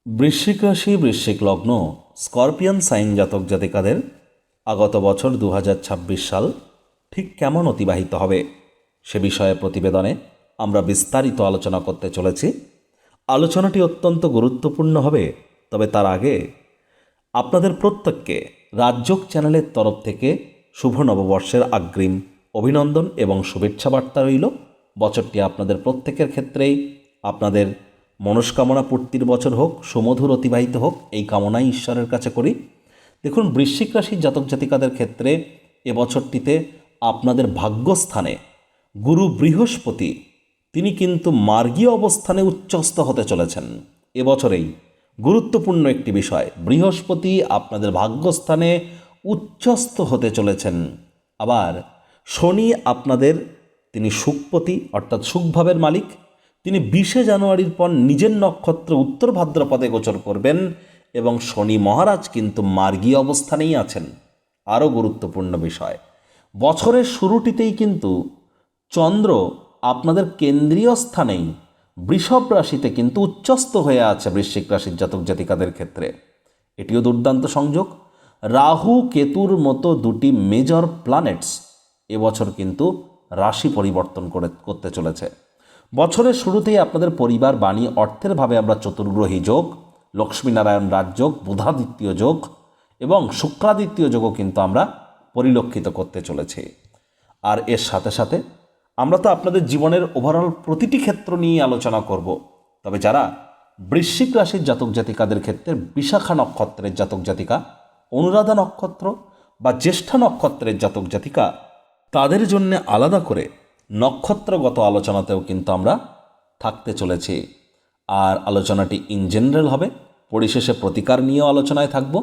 বৃশ্চিক রাশি, বৃশ্চিক লগ্ন, স্করপিয়ান সাইন জাতক জাতিকাদের আগত বছর 2026 সাল ঠিক কেমন অতিবাহিত হবে সে বিষয়ে প্রতিবেদনে আমরা বিস্তারিত আলোচনা করতে চলেছি। আলোচনাটি অত্যন্ত গুরুত্বপূর্ণ হবে। তবে তার আগে আপনাদের প্রত্যেককে রাজযোগ চ্যানেলের তরফ থেকে শুভ নববর্ষের অগ্রিম অভিনন্দন এবং শুভেচ্ছা বার্তা রইল। বছরটি আপনাদের প্রত্যেকের ক্ষেত্রেই আপনাদের মনস্কামনা পূর্তির বছর হোক, সুমধুর অতিবাহিত হোক, এই কামনাই ঈশ্বরের কাছে করি। দেখুন, বৃশ্চিক রাশির জাতক জাতিকাদের ক্ষেত্রে এবছরটিতে আপনাদের ভাগ্যস্থানে গুরু বৃহস্পতি তিনি কিন্তু মার্গীয় অবস্থানে উচ্চস্থ হতে চলেছেন। এবছরেই গুরুত্বপূর্ণ একটি বিষয়, বৃহস্পতি আপনাদের ভাগ্যস্থানে উচ্চস্থ হতে চলেছেন। আবার শনি আপনাদের, তিনি সুখপতি অর্থাৎ সুখভাবের মালিক, তিনি 20শে জানুয়ারির পর নিজের নক্ষত্র উত্তর ভাদ্রপদে গোচর করবেন এবং শনি মহারাজ কিন্তু মার্গীয় অবস্থানেই আছেন। আরও গুরুত্বপূর্ণ বিষয়, বছরের শুরুটিতেই কিন্তু চন্দ্র আপনাদের কেন্দ্রীয় স্থানেই বৃষভ রাশিতে কিন্তু উচ্চস্থ হয়ে আছে বৃশ্চিক রাশির জাতক জাতিকাদের ক্ষেত্রে। এটিও দুর্দান্ত সংযোগ। রাহু কেতুর মতো দুটি মেজর প্ল্যানেটস এবছর কিন্তু রাশি পরিবর্তন করতে চলেছে। বছরের শুরুতেই আপনাদের পরিবার, বাণী, অর্থের ভাবে আমরা চতুর্গ্রহী যোগ, লক্ষ্মীনারায়ণ রাজযোগ, বুধাদিত্য যোগ এবং শুক্রাদিত্য যোগও কিন্তু আমরা পরিলক্ষিত করতে চলেছি। আর এর সাথে সাথে আমরা তো আপনাদের জীবনের ওভারঅল প্রতিটি ক্ষেত্র নিয়ে আলোচনা করব। তবে যারা বৃশ্চিক রাশির জাতক জাতিকাদের ক্ষেত্রে বিশাখা নক্ষত্রের জাতক জাতিকা, অনুরাধা নক্ষত্র বা জ্যেষ্ঠা নক্ষত্রের জাতক জাতিকা, তাদের জন্য আলাদা করে নক্ষত্রগত আলোচনাতেও কিন্তু আমরা থাকতে চলেছি। আর আলোচনাটি ইন জেনারেল হবে, পরিশেষে প্রতিকার নিয়েও আলোচনায় থাকব।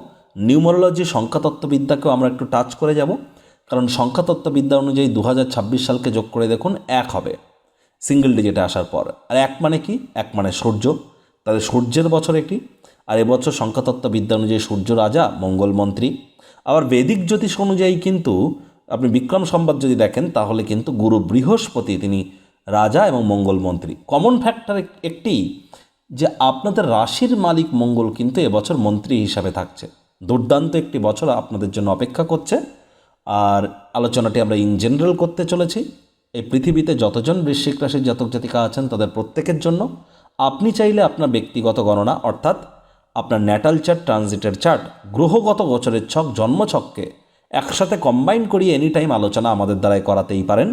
নিউমারোলজি, সংখ্যাতত্ত্ববিদ্যাকেও আমরা একটু টাচ করে যাব, কারণ সংখ্যাতত্ত্ববিদ্যা অনুযায়ী 2026 সালকে যোগ করে দেখুন, এক হবে সিঙ্গেল ডিজিটে আসার পর। আর এক মানে কি? এক মানে সূর্য, তাদের সূর্যের বছর এটি। আর এবছর সংখ্যাতত্ত্ববিদ্যা অনুযায়ী সূর্য রাজা, মঙ্গল মন্ত্রী। আবার বৈদিক জ্যোতিষ অনুযায়ী কিন্তু আপনি বিক্রম সংবাদ যদি দেখেন তাহলে কিন্তু গুরু বৃহস্পতি তিনি রাজা এবং মঙ্গল মন্ত্রী। কমন ফ্যাক্টর একটি, যে আপনাদের রাশির মালিক মঙ্গল কিন্তু এবছর মন্ত্রী হিসাবে থাকছে। দুর্দান্ত একটি বছর আপনাদের জন্য অপেক্ষা করছে। আর আলোচনাটি আমরা ইন জেনারেল করতে চলেছি। এই পৃথিবীতে যতজন বৃশ্চিক রাশির জাতক জাতিকা আছেন তাদের প্রত্যেকের জন্য। আপনি চাইলে আপনার ব্যক্তিগত গণনা অর্থাৎ আপনার ন্যাটাল চার্ট, ট্রানজিটের চার্ট, গ্রহগত গোচরের ছক, জন্মছককে একসাথে কম্বাইন করিয়ে এনি টাইম আলোচনা আমাদের দ্বারাই করাতেই পারেন।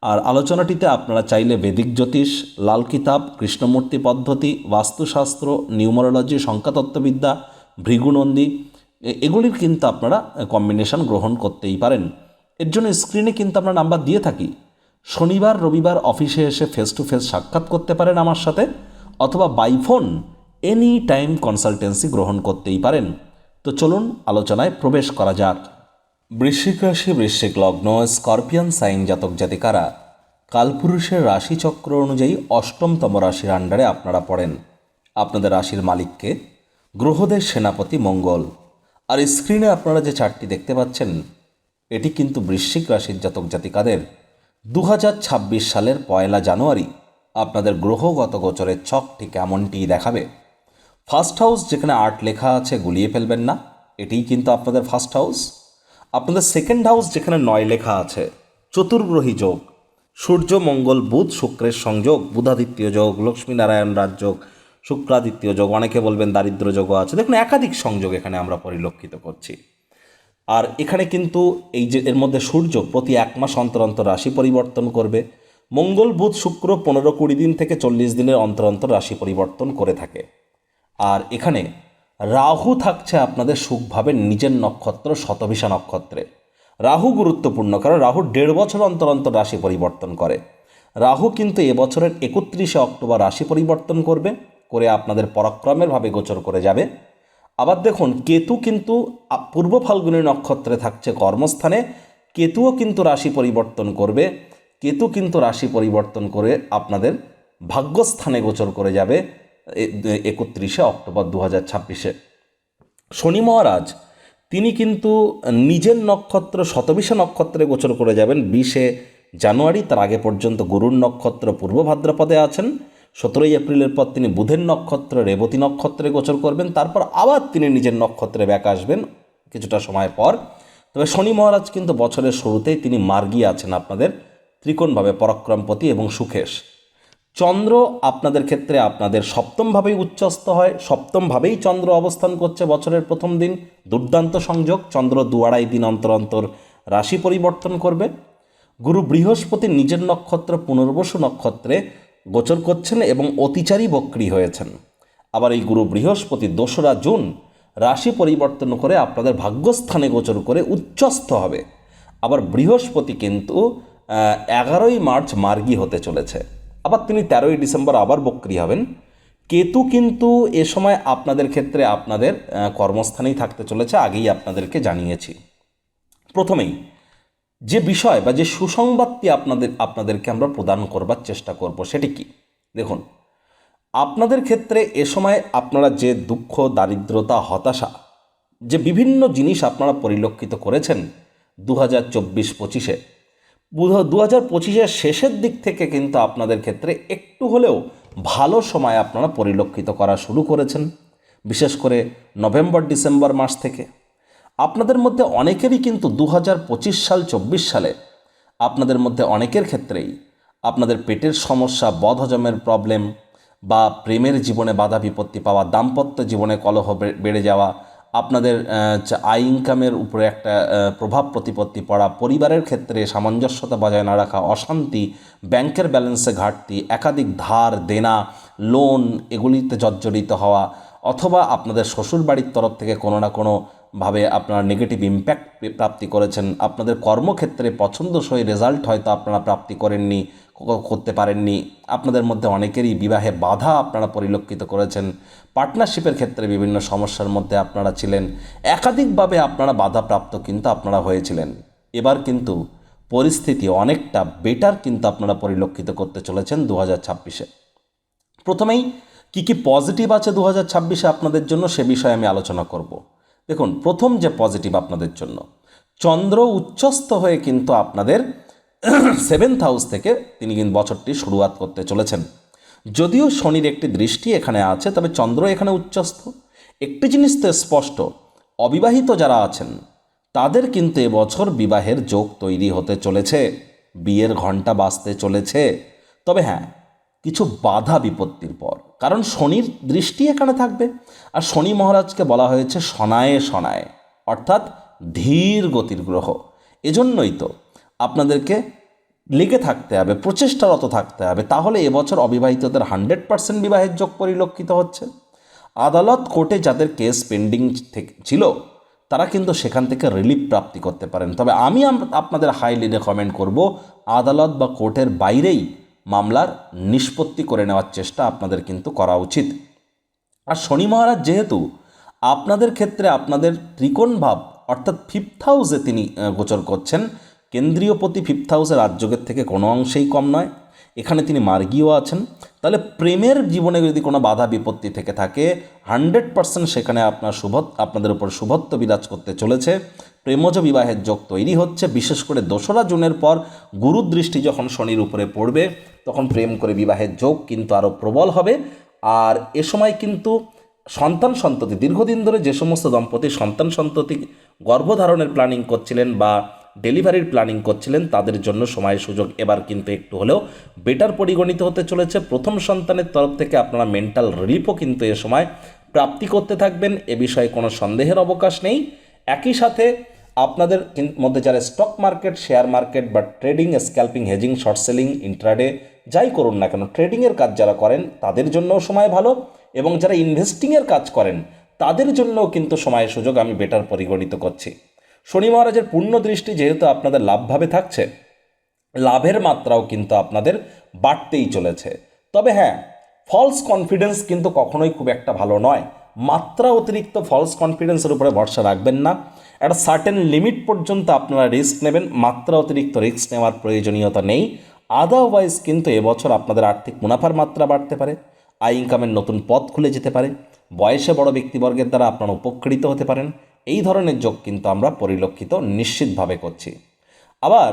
আর আলোচনাটিতে আপনারা চাইলে বৈদিক জ্যোতিষ, লাল কিতাব, কৃষ্ণমূর্তি পদ্ধতি, বাস্তুশাস্ত্র, নিউমারোলজি, সংখ্যাতত্ত্ববিদ্যা, ভৃগুনন্দী এগুলির কিন্তু আপনারা কম্বিনেশন গ্রহণ করতেই পারেন। এর জন্য স্ক্রিনে কিন্তু আমরা নাম্বার দিয়ে থাকি। শনিবার রবিবার অফিসে এসে ফেস টু ফেস সাক্ষাৎ করতে পারেন আমার সাথে, অথবা by phone any time consultancy গ্রহণ করতেই পারেন। তো চলুন আলোচনায় প্রবেশ করা যাক। বৃশ্চিক রাশি, বৃশ্চিক লগ্ন, স্করপিয়ান সাইন জাতক জাতিকারা কালপুরুষের রাশিচক্র অনুযায়ী অষ্টমতম রাশির আন্ডারে আপনারা পড়েন। আপনাদের রাশির মালিককে গ্রহদের সেনাপতি মঙ্গল। আর স্ক্রিনে আপনারা যে চার্টটি দেখতে পাচ্ছেন এটি কিন্তু বৃশ্চিক রাশির জাতক জাতিকাদের 2026 সালের 1 জানুয়ারি আপনাদের গ্রহগত গোচরের ছকটি কেমনটি দেখাবে। ফার্স্ট হাউস যেখানে 8 লেখা আছে গুলিয়ে ফেলবেন না, এটিই কিন্তু আপনাদের ফার্স্ট হাউস। আপনাদের সেকেন্ড হাউস যেখানে 9 লেখা আছে, চতুর্গ্রহী যোগ, সূর্য মঙ্গল বুধ শুক্রের সংযোগ, বুধাদিত্য যোগ, লক্ষ্মীনারায়ণ রাজযোগ, শুক্রাদিত্য যোগ, অনেকে বলবেন দারিদ্র যোগও আছে। দেখুন, একাধিক সংযোগ এখানে আমরা পরিলক্ষিত করছি। আর এখানে কিন্তু এই যে এর মধ্যে সূর্য প্রতি 1 মাস অন্তর অন্তর রাশি পরিবর্তন করবে। মঙ্গল বুধ শুক্র 15-20 দিন থেকে 40 দিনের অন্তর অন্তর রাশি পরিবর্তন করে থাকে। আর এখানে রাহু থাকছে আপনাদের সুখভাবে নিজের নক্ষত্র শতভিষা নক্ষত্রে। রাহু গুরুত্বপূর্ণ, কারণ রাহু 1.5 বছর অন্তর অন্তর রাশি পরিবর্তন করে। রাহু কিন্তু এবছরের 31শে অক্টোবর রাশি পরিবর্তন করে আপনাদের পরাক্রমের ভাবে গোচর করে যাবে। আবার দেখুন, কেতু কিন্তু পূর্ব ফাল্গুনী নক্ষত্রে থাকছে কর্মস্থানে। কেতুও কিন্তু রাশি পরিবর্তন করবে। কেতু কিন্তু রাশি পরিবর্তন করে আপনাদের ভাগ্যস্থানে গোচর করে যাবে 31শে অক্টোবর 2026-এ। শনি মহারাজ তিনি কিন্তু নিজের নক্ষত্র শতভিষা নক্ষত্রে গোচর করে যাবেন 20শে জানুয়ারি। তার আগে পর্যন্ত গুরুর নক্ষত্র পূর্ব ভাদ্রপদে আছেন। 17 এপ্রিলের পর তিনি বুধের নক্ষত্রে রেবতী নক্ষত্রে গোচর করবেন, তারপর আবার তিনি নিজের নক্ষত্রে ব্যাক আসবেন কিছুটা সময় পর। তবে শনি মহারাজ কিন্তু বছরের শুরুতেই তিনি মার্গী আছেন আপনাদের ত্রিকোণভাবে, পরাক্রমপতি এবং সুখেশ। চন্দ্র আপনাদের ক্ষেত্রে আপনাদের সপ্তমভাবেই উচ্চস্থ হয়, সপ্তমভাবেই চন্দ্র অবস্থান করছে বছরের প্রথম দিন। দুর্দান্ত সংযোগ, চন্দ্র 2-2.5 দিন অন্তর অন্তর রাশি পরিবর্তন করবে। গুরু বৃহস্পতি নিজের নক্ষত্র পুনর্বসু নক্ষত্রে গোচর করছেন এবং অতিচারী বক্রী হয়েছেন। আবার এই গুরু বৃহস্পতি 2রা জুন রাশি পরিবর্তন করে আপনাদের ভাগ্যস্থানে গোচর করে উচ্চস্থ হবে। আবার বৃহস্পতি কিন্তু 11ই মার্চ মার্গী হতে চলেছে, আবার তিনি 13ই ডিসেম্বর আবার বক্রী হবেন। কেতু কিন্তু এ সময় আপনাদের ক্ষেত্রে আপনাদের কর্মস্থানেই থাকতে চলেছে, আগেই আপনাদেরকে জানিয়েছি। প্রথমেই যে বিষয় বা যে সুসংবাদটি আপনাদেরকে আমরা প্রদান করবার চেষ্টা করব সেটি কি? দেখুন, আপনাদের ক্ষেত্রে এ সময় আপনারা যে দুঃখ, দারিদ্রতা, হতাশা, যে বিভিন্ন জিনিস আপনারা পরিলক্ষিত করেছেন 2024-25-এ, 2025-এর শেষের দিক থেকে কিন্তু আপনাদের ক্ষেত্রে একটু হলেও ভালো সময় আপনারা পরিলক্ষিত করা শুরু করেছেন, বিশেষ করে নভেম্বর-ডিসেম্বর মাস থেকে। আপনাদের মধ্যে অনেকেরই কিন্তু 2025 সাল 24 সালে আপনাদের মধ্যে অনেকের ক্ষেত্রেই আপনাদের পেটের সমস্যা, বদহজমের প্রবলেম বা প্রেমের জীবনে বাধা বিপত্তি পাওয়া, দাম্পত্য জীবনে কলহ বেড়ে যাওয়া, আপনাদের আয় ইনকামের উপরে একটা প্রভাব প্রতিপত্তি পড়া, পরিবারের ক্ষেত্রে সামঞ্জস্যতা বজায় না রাখা, অশান্তি, ব্যাংকের ব্যালেন্সে ঘাটতি, একাধিক ধার দেনা, লোন এগুলিতে জর্জরিত হওয়া, অথবা আপনাদের শ্বশুরবাড়ির তরফ থেকে কোনো না কোনোভাবে আপনারা নেগেটিভ ইম্প্যাক্ট প্রাপ্তি করেছেন, আপনাদের কর্মক্ষেত্রে পছন্দসই রেজাল্ট হয়তো আপনারা প্রাপ্তি করতে পারেননি, আপনাদের মধ্যে অনেকেরই বিবাহে বাধা আপনারা পরিলক্ষিত করেছেন, পার্টনারশিপের ক্ষেত্রে বিভিন্ন সমস্যার মধ্যে আপনারা ছিলেন, একাধিকভাবে আপনারা বাধাপ্রাপ্ত কিন্তু আপনারা হয়েছিলেন। এবার কিন্তু পরিস্থিতি অনেকটা বেটার কিন্তু আপনারা পরিলক্ষিত করতে চলেছেন 2026-এ। প্রথমেই কি পজিটিভ আছে 2026-এ আপনাদের জন্য সে বিষয়ে আমি আলোচনা করব। দেখুন, প্রথম যে পজিটিভ আপনাদের জন্য, চন্দ্র উচ্চস্থ হয়ে কিন্তু আপনাদের 7th হাউস থেকে তিনি কিন্তু বছরটি শুরুয়াত করতে চলেছেন। যদিও শনির একটি দৃষ্টি এখানে আছে, তবে চন্দ্র এখানে উচ্চস্থ। একটি জিনিস তো স্পষ্ট, অবিবাহিত যারা আছেন তাদের কিন্তু এবছর বিবাহের যোগ তৈরি হতে চলেছে, বিয়ের ঘণ্টা বাজতে চলেছে। তবে হ্যাঁ, কিছু বাধা বিপত্তির পর, কারণ শনির দৃষ্টি এখানে থাকবে, আর শনি মহারাজকে বলা হয়েছে শনায়ে শনায়ে, অর্থাৎ ধীর গতির গ্রহ। এজন্যই তো আপনাদেরকে লেগে থাকতে হবে, প্রচেষ্টারত থাকতে হবে, তাহলে এবছর অবিবাহিতদের 100% বিবাহের যোগ পরিলক্ষিত হচ্ছে। আদালত কোর্টে যাদের কেস পেন্ডিং ছিল তারা কিন্তু সেখান থেকে রিলিফ প্রাপ্তি করতে পারেন। তবে আমি আপনাদের হাইলি রেকমেন্ড করব, আদালত বা কোর্টের বাইরেই মামলার নিষ্পত্তি করে নেওয়ার চেষ্টা আপনাদের কিন্তু করা উচিত। আর শনি মহারাজ যেহেতু আপনাদের ক্ষেত্রে আপনাদের ত্রিকোণ ভাব অর্থাৎ 5th হাউসে তিনি গোচর করছেন, কেন্দ্রীয় পতি 5th হাউসে রাজযোগের থেকে কোনো অংশেই কম নয়, এখানে তিনি মার্গীও আছেন। তাহলে প্রেমের জীবনে যদি কোনো বাধা বিপত্তি থেকে থাকে 100% সেখানে আপনাদের উপর শুভত্ব বিরাজ করতে চলেছে। প্রেমজ বিবাহের যোগ তৈরি হচ্ছে, বিশেষ করে 2রা জুনের পর গুরুদৃষ্টি যখন শনির উপরে পড়বে তখন প্রেম করে বিবাহের যোগ কিন্তু আরও প্রবল হবে। আর এ সময় কিন্তু সন্তান সন্ততি, দীর্ঘদিন ধরে যে সমস্ত দম্পতি সন্তান সন্ততি গর্ভধারণের প্ল্যানিং করছিলেন বা ডেলিভারির প্ল্যানিং করছিলেন তাদের জন্য সময় সুযোগ এবার কিন্তু একটু হলেও বেটার পরিগণিত হতে চলেছে। প্রথম সন্তানের তরফ থেকে আপনারা মেন্টাল রিলিফও কিন্তু এ সময় প্রাপ্তি করতে থাকবেন, এ বিষয়ে কোনো সন্দেহের অবকাশ নেই। একই সাথে আপনাদের মধ্যে যারা স্টক মার্কেট, শেয়ার মার্কেট বা trading, scalping, hedging, short selling, intraday যাই করুন না কেন, ট্রেডিংয়ের কাজ যারা করেন তাদের জন্যও সময় ভালো, এবং যারা ইনভেস্টিংয়ের কাজ করেন তাদের জন্যও কিন্তু সময় সুযোগ আমি বেটার পরিগণিত করছি। শনি মহারাজের পূর্ণ দৃষ্টি যেহেতু আপনাদের লাভভাবে থাকছে, লাভের মাত্রাও কিন্তু আপনাদের বাড়তেই চলেছে। তবে হ্যাঁ, ফলস কনফিডেন্স কিন্তু কখনোই খুব একটা ভালো নয়। মাত্রা অতিরিক্ত ফলস কনফিডেন্সের উপরে ভরসা রাখবেন না। একটা সার্টেন লিমিট পর্যন্ত আপনারা রিস্ক নেবেন, মাত্রা অতিরিক্ত রিস্ক নেওয়ার প্রয়োজনীয়তা নেই। আদারওয়াইজ কিন্তু এবছর আপনাদের আর্থিক মুনাফার মাত্রা বাড়তে পারে, আয় ইনকামের নতুন পথ খুলে যেতে পারে, বয়সে বড় ব্যক্তিবর্গের দ্বারা আপনারা উপকৃত হতে পারেন। এই ধরনের যোগ কিন্তু আমরা পরিলক্ষিত নিশ্চিতভাবে করছি। আবার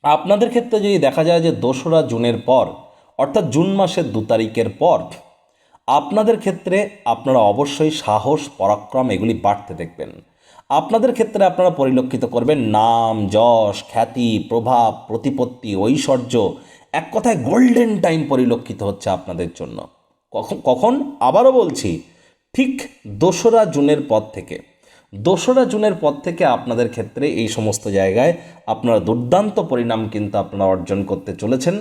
আপনাদের ক্ষেত্রে যদি দেখা যায় যে 2রা জুনের পর অর্থাৎ জুন মাসের 2 তারিখের পর আপনাদের ক্ষেত্রে আপনারা অবশ্যই সাহস পরাক্রম এগুলি বাড়তে দেখবেন। আপনাদের ক্ষেত্রে আপনারা পরিলক্ষিত করবেন নাম, যশ, খ্যাতি, প্রভাব, প্রতিপত্তি, ঐশ্বর্য, এক কথায় গোল্ডেন টাইম পরিলক্ষিত হচ্ছে আপনাদের জন্য। কখন আবারও বলছি, ঠিক 2রা জুনের পর থেকে 2রা জুনের পর থেকে আপনাদের ক্ষেত্রে এই সমস্ত জায়গায় আপনারা দুর্দান্ত পরিণাম কিন্তু আপনারা অর্জন করতে চলেছেন।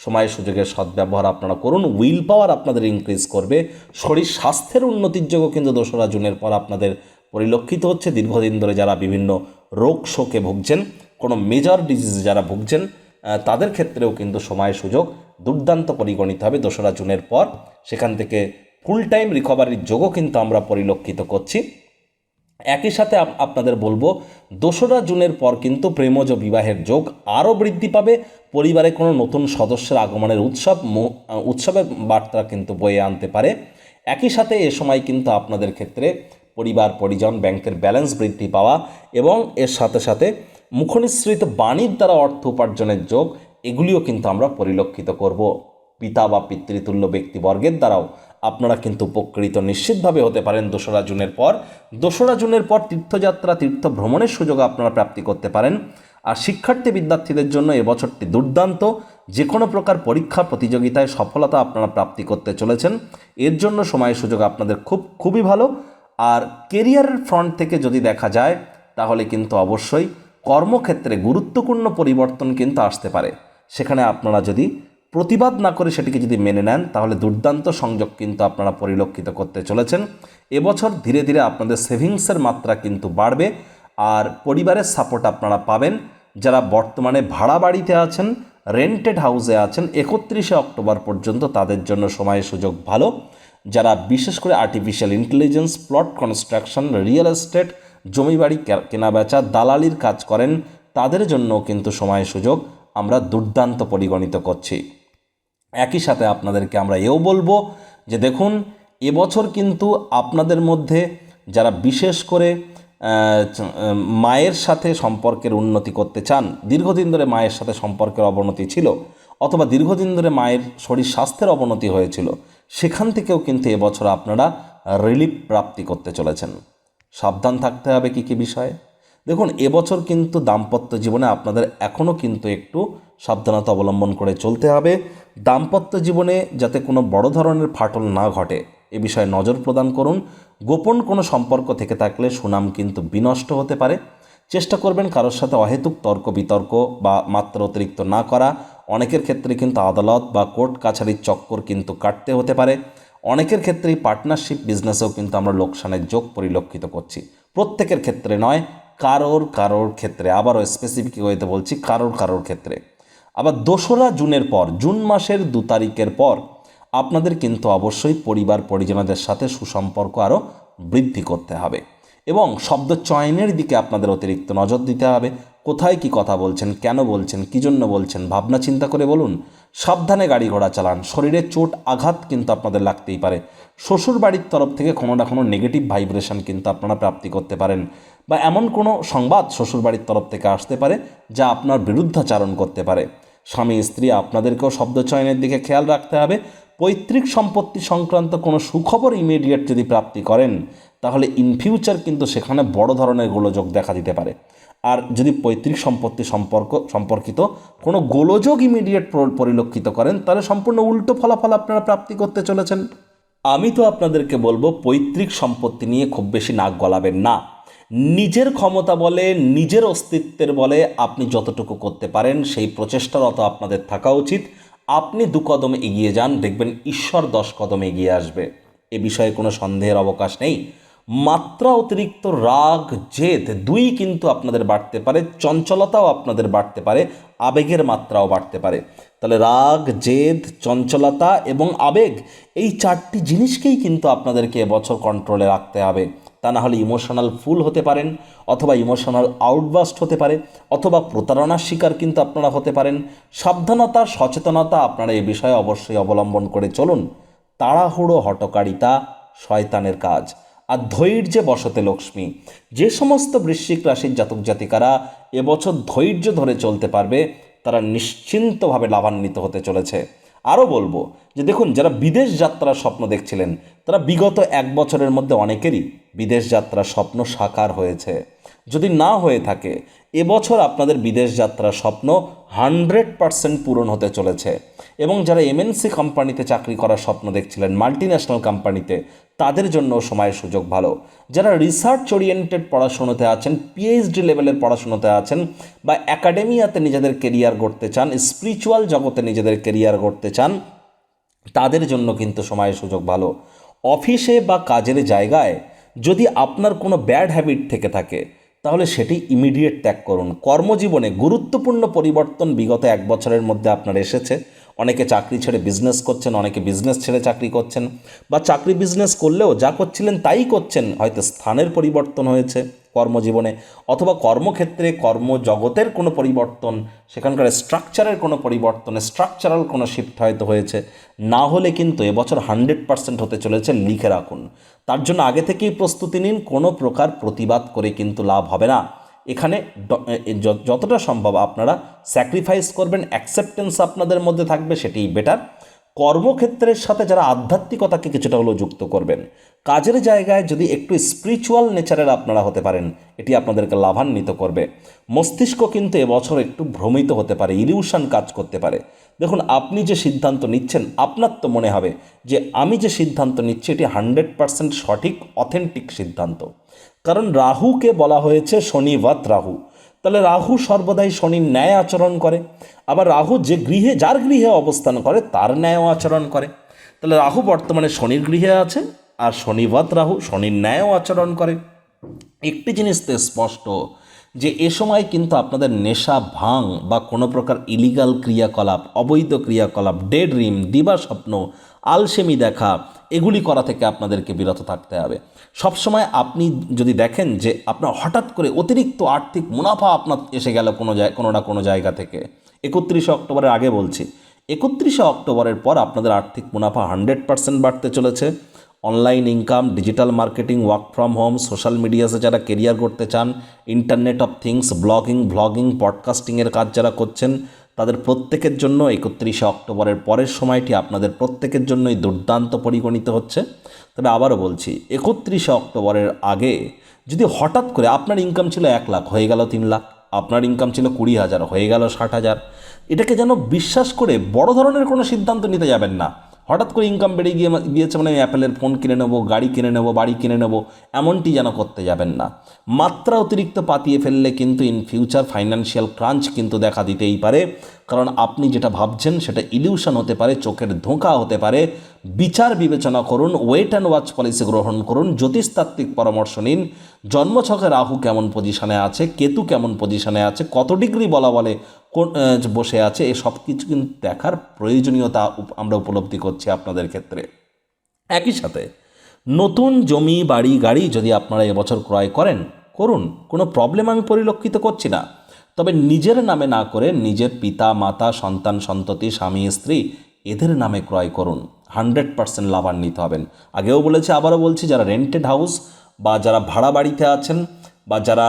সময় সুযোগের সদ্ব্যবহার আপনারা করুন, উইল পাওয়ার আপনাদের ইনক্রিজ করবে, শরীর স্বাস্থ্যের উন্নতির যোগও কিন্তু 2রা জুনের পর আপনাদের পরিলক্ষিত হচ্ছে। দীর্ঘদিন ধরে যারা বিভিন্ন রোগ শোকে ভুগছেন, কোনো মেজর ডিজিজে যারা ভুগছেন, তাদের ক্ষেত্রেও কিন্তু সময় সুযোগ দুর্দান্ত পরিগণিত হবে 2রা জুনের পর। সেখান থেকে ফুল টাইম রিকভারির যোগও কিন্তু আমরা পরিলক্ষিত করছি। একই সাথে আপনাদের বলবো 2রা জুনের পর কিন্তু প্রেমজ বিবাহের যোগ আরও বৃদ্ধি পাবে। পরিবারে কোনো নতুন সদস্যের আগমনের উৎসবের বার্তা কিন্তু বয়ে আনতে পারে। একই সাথে এ সময় কিন্তু আপনাদের ক্ষেত্রে পরিবার পরিজন, ব্যাংকের ব্যালেন্স বৃদ্ধি পাওয়া এবং এর সাথে সাথে মুখনিসৃত বাণীর দ্বারা অর্থ উপার্জনের যোগ, এগুলিও কিন্তু আমরা পরিলক্ষিত করব। পিতা বা পিতৃতুল্য ব্যক্তিবর্গের দ্বারাও আপনারা কিন্তু উপকৃত নিশ্চিতভাবে হতে পারেন 2রা জুনের পর। 2রা জুনের পর তীর্থযাত্রা, তীর্থ ভ্রমণের সুযোগ আপনারা প্রাপ্তি করতে পারেন। আর শিক্ষার্থী বিদ্যার্থীদের জন্য এবছরটি দুর্দান্ত। যে কোনো প্রকার পরীক্ষা প্রতিযোগিতায় সফলতা আপনারা প্রাপ্তি করতে চলেছেন। এর জন্য সময় সুযোগ আপনাদের খুবই ভালো। আর কেরিয়ারের ফ্রন্ট থেকে যদি দেখা যায়, তাহলে কিন্তু অবশ্যই কর্মক্ষেত্রে গুরুত্বপূর্ণ পরিবর্তন কিন্তু আসতে পারে। সেখানে আপনারা যদি প্রতিবাদ না করে সেটিকে যদি মেনে নেন, তাহলে দুর্দান্ত সংযোগ কিন্তু আপনারা পরিলক্ষিত করতে চলেছেন। এবছর ধীরে ধীরে আপনাদের সেভিংসের মাত্রা কিন্তু বাড়বে আর পরিবারের সাপোর্ট আপনারা পাবেন। যারা বর্তমানে ভাড়া বাড়িতে আছেন, রেন্টেড হাউসে আছেন, 31শে অক্টোবর পর্যন্ত তাদের জন্য সময় সুযোগ ভালো। যারা বিশেষ করে artificial intelligence, plot construction, real estate, জমি বাড়ি কেনাবেচা, দালালির কাজ করেন, তাদের জন্য কিন্তু সময় সুযোগ আমরা দুর্দান্ত পরিগণিত করছি। একই সাথে আপনাদেরকে আমরা এও বলবো যে দেখুন, এবছর কিন্তু আপনাদের মধ্যে যারা বিশেষ করে মায়ের সাথে সম্পর্কের উন্নতি করতে চান, দীর্ঘদিন ধরে মায়ের সাথে সম্পর্কের অবনতি ছিল, অথবা দীর্ঘদিন ধরে মায়ের শরীর স্বাস্থ্যের অবনতি হয়েছিল, সেখান থেকেও কিন্তু এবছর আপনারা রিলিফ প্রাপ্তি করতে চলেছেন। সাবধান থাকতে হবে কী কী বিষয়ে। দেখুন, এবছর কিন্তু দাম্পত্য জীবনে আপনাদের এখনও কিন্তু একটু সাবধানতা অবলম্বন করে চলতে হবে। দাম্পত্য জীবনে যাতে কোনো বড় ধরনের ফাটল না ঘটে, এ বিষয়ে নজর প্রদান করুন। গোপন কোনো সম্পর্ক থেকে থাকলে সুনাম কিন্তু বিনষ্ট হতে পারে। চেষ্টা করবেন কারোর সাথে অহেতুক তর্ক বিতর্ক বা মাত্রা অতিরিক্ত না করা। অনেকের ক্ষেত্রে কিন্তু আদালত বা কোর্ট কাছারির চক্কর কিন্তু কাটতে হতে পারে। অনেকের ক্ষেত্রেই পার্টনারশিপ বিজনেসেও কিন্তু আমরা লোকসানের যোগ পরিলক্ষিত করছি। প্রত্যেকের ক্ষেত্রে নয়, কারোর ক্ষেত্রে, আবারও স্পেসিফিক ওয়েতে বলছি, কারোর ক্ষেত্রে। আবার 2রা জুনের পর, জুন মাসের 2 তারিখের পর আপনাদের কিন্তু অবশ্যই পরিবার পরিজনদের সাথে সুসম্পর্ক আরও বৃদ্ধি করতে হবে এবং শব্দ চয়নের দিকে আপনাদের অতিরিক্ত নজর দিতে হবে। কোথায় কি কথা বলছেন, কেন বলছেন, কী জন্য বলছেন, ভাবনা চিন্তা করে বলুন। সাবধানে গাড়ি ঘোড়া চালান। শরীরে চোট আঘাত কিন্তু আপনাদের লাগতেই পারে। শ্বশুর বাড়ির তরফ থেকে কোনো না কোনো নেগেটিভ ভাইব্রেশন কিন্তু আপনারা প্রাপ্তি করতে পারেন, বা এমন কোনো সংবাদ শ্বশুর বাড়ির তরফ থেকে আসতে পারে যা আপনার বিরুদ্ধাচারণ করতে পারে। স্বামী স্ত্রী আপনাদেরকেও শব্দ চয়নের দিকে খেয়াল রাখতে হবে। পৈতৃক সম্পত্তি সংক্রান্ত কোনো সুখবর ইমিডিয়েট যদি প্রাপ্তি করেন, তাহলে ইন ফিউচার কিন্তু সেখানে বড় ধরনের গোলযোগ দেখা দিতে পারে। আর যদি পৈতৃক সম্পত্তি সম্পর্কিত কোনো গোলযোগ ইমিডিয়েট পরিলক্ষিত করেন, তাহলে সম্পূর্ণ উল্টো ফলাফল আপনারা প্রাপ্তি করতে চলেছেন। আমি তো আপনাদেরকে বলবো, পৈতৃক সম্পত্তি নিয়ে খুব বেশি নাক গলাবেন না। নিজের ক্ষমতা বলে, নিজের অস্তিত্বের বলে আপনি যতটুকু করতে পারেন সেই প্রচেষ্টারত আপনাদের থাকা উচিত। আপনি 2 কদম এগিয়ে যান, দেখবেন ঈশ্বর 10 কদম এগিয়ে আসবে। এ বিষয়ে কোনো সন্দেহের অবকাশ নেই। মাত্রা অতিরিক্ত রাগ জেদ দুই কিন্তু আপনাদের বাড়তে পারে, চঞ্চলতাও আপনাদের বাড়তে পারে, আবেগের মাত্রাও বাড়তে পারে। তাহলে রাগ, জেদ, চঞ্চলতা এবং আবেগ, এই 4টি জিনিসকেই কিন্তু আপনাদেরকে এবছর কন্ট্রোলে রাখতে হবে। তা না হলে ইমোশনাল ফুল হতে পারেন, অথবা ইমোশনাল আউটবাস্ট হতে পারে, অথবা প্রতারণার শিকার কিন্তু আপনারা হতে পারেন। সাবধানতা, সচেতনতা আপনারা এই বিষয়ে অবশ্যই অবলম্বন করে চলুন। তাড়াহুড়ো হটকারিতা শয়তানের কাজ, আর ধৈর্যে বসতে লক্ষ্মী। যে সমস্ত বৃশ্চিক রাশির জাতক জাতিকারা এবছর ধৈর্য ধরে চলতে পারবে, তারা নিশ্চিন্তভাবে লাভান্বিত হতে চলেছে। আরও বলবো যে দেখুন, যারা বিদেশ যাত্রার স্বপ্ন দেখছিলেন তারা বিগত 1 বছরের মধ্যে অনেকেরই বিদেশ যাত্রার স্বপ্ন সাকার হয়েছে। যদি না হয়ে থাকে, এবছর আপনাদের বিদেশ যাত্রার স্বপ্ন 100% পূরণ হতে চলেছে। এবং যারা এমএনসি কোম্পানিতে চাকরি করার স্বপ্ন দেখছিলেন, মাল্টিন্যাশনাল কোম্পানিতে, তাদের জন্য সময়ের সুযোগ ভালো। যারা রিসার্চ ওরিয়েন্টেড পড়াশুনোতে আছেন, পিএইচডি লেভেলের পড়াশুনোতে আছেন, বা একাডেমিয়াতে নিজেদের কেরিয়ার গড়তে চান, স্পিরিচুয়াল জগতে নিজেদের কেরিয়ার গড়তে চান, তাদের জন্য কিন্তু সময়ের সুযোগ ভালো। অফিসে বা কাজের জায়গায় যদি আপনার কোনো ব্যাড হ্যাবিট থেকে থাকে, তাহলে সেটি ইমিডিয়েট ত্যাগ করুন। কর্মজীবনে গুরুত্বপূর্ণ পরিবর্তন বিগত 1 বছরের মধ্যে আপনার এসেছে। অনেকে চাকরি ছেড়ে বিজনেস করছেন, অনেকে বিজনেস ছেড়ে চাকরি করছেন, বা চাকরি বিজনেস করলেও যা করছিলেন তাই করছেন। হয়তো স্থানের পরিবর্তন হয়েছে কর্মজীবনে, অথবা কর্মক্ষেত্রে কর্মজগতের কোনো পরিবর্তন, সেখানকার স্ট্রাকচারের কোনো পরিবর্তন, স্ট্রাকচারাল কোনো শিফট হয়তো হয়েছে। না হলে কিন্তু এবছর 100% হতে চলেছে, লিখে রাখুন। তার জন্য আগে থেকেই প্রস্তুতি নিন। কোনো প্রকার প্রতিবাদ করে কিন্তু লাভ হবে না। এখানে যতটা সম্ভব আপনারা স্যাক্রিফাইস করবেন, অ্যাকসেপ্টেন্স আপনাদের মধ্যে থাকবে, সেটাই বেটার। কর্মক্ষেত্রের সাথে যারা আধ্যাত্মিকতাকে কিছুটা হলেও যুক্ত করবেন, কাজের জায়গায় যদি একটু স্পিরিচুয়াল নেচারের আপনারা হতে পারেন, এটি আপনাদেরকে লাভান্বিত করবে। মস্তিষ্ক কিন্তু এবছর একটু ভ্রমিত হতে পারে, ইলিউশন কাজ করতে পারে। দেখুন, আপনি যে সিদ্ধান্ত নিচ্ছেন, আপনার তো মনে হবে যে আমি যে সিদ্ধান্ত নিচ্ছি এটি 100% সঠিক, অথেন্টিক সিদ্ধান্ত। কারণ রাহুকে বলা হয়েছে শনিবৎ রাহু। তাহলে রাহু সর্বদাই শনির ন্যায় আচরণ করে, আবার রাহু যে গৃহে, যার গৃহে অবস্থান করে তার ন্যায়ও আচরণ করে। তাহলে রাহু বর্তমানে শনির গৃহে আছে, আর শনিবৎ রাহু শনির ন্যায়ও আচরণ করে। একটি জিনিস তো স্পষ্ট যে এ সময় কিন্তু আপনাদের নেশা, ভাঙ বা কোনো প্রকার ইলিগাল ক্রিয়াকলাপ, অবৈধ ক্রিয়াকলাপ, ডে ড্রিম, দিবা স্বপ্ন, আলসেমি দেখা, এগুলি করা থেকে আপনাদেরকে বিরত থাকতে হবে। সবসময় আপনি যদি দেখেন যে আপনার হঠাৎ করে অতিরিক্ত আর্থিক মুনাফা আপনার এসে গেল কোনো না কোনো জায়গা থেকে, 31শে অক্টোবরের আগে বলছি, 31শে অক্টোবরের পর আপনাদের আর্থিক মুনাফা 100% বাড়তে চলেছে। Online income, digital marketing, work from home, social মিডিয়াতে যারা কেরিয়ার করতে চান, internet of things, blogging, vlogging, পডকাস্টিংয়ের কাজ যারা করছেন, তাদের প্রত্যেকের জন্য 31শে অক্টোবরের পরের সময়টি আপনাদের প্রত্যেকের জন্যই দুর্দান্ত পরিগণিত হচ্ছে। তবে আবারও বলছি, 31শে অক্টোবরের আগে যদি হঠাৎ করে আপনার ইনকাম ছিল 1 লাখ, হয়ে গেল 3 লাখ, আপনার ইনকাম ছিল 20,000, হয়ে গেল 60,000, এটাকে যেন বিশ্বাস করে বড় ধরনের কোনো সিদ্ধান্ত নিতে যাবেন না। হঠাৎ করে ইনকাম বেড়ে গিয়েছে মানে আমি অ্যাপেলের ফোন কিনে নেবো, গাড়ি কিনে নেবো, বাড়ি কিনে নেবো, এমনটি যেন করতে যাবেন না। মাত্রা অতিরিক্ত পাতিয়ে ফেললে কিন্তু ইন ফিউচার ফাইন্যান্সিয়াল ক্রাঞ্চ কিন্তু দেখা দিতেই পারে। কারণ আপনি যেটা ভাবছেন সেটা ইলিউশন হতে পারে, চোখের ধোঁকা হতে পারে। বিচার বিবেচনা করুন, ওয়েট অ্যান্ড ওয়াচ পলিসি গ্রহণ করুন, জ্যোতিষতাত্ত্বিক পরামর্শ নিন। জন্মছকে রাহু কেমন পজিশনে আছে, কেতু কেমন পজিশনে আছে, কত ডিগ্রি বলা বলে বসে আছে, এ সব কিছু কিন্তু দেখার প্রয়োজনীয়তা আমরা উপলব্ধি করছি আপনাদের ক্ষেত্রে। একই সাথে নতুন জমি, বাড়ি, গাড়ি যদি আপনারা এবছর ক্রয় করেন, করুন, কোনো প্রবলেম আমি পরিলক্ষিত করছি না। তবে নিজের নামে না করে নিজের পিতা, মাতা, সন্তান, সন্ততি, স্বামী, স্ত্রী, এদের নামে ক্রয় করুন। 100% লাভান্বিত হবেন। আগেও বলেছি, আবারও বলছি, যারা রেন্টেড হাউস বা যারা ভাড়া বাড়িতে আছেন, বা যারা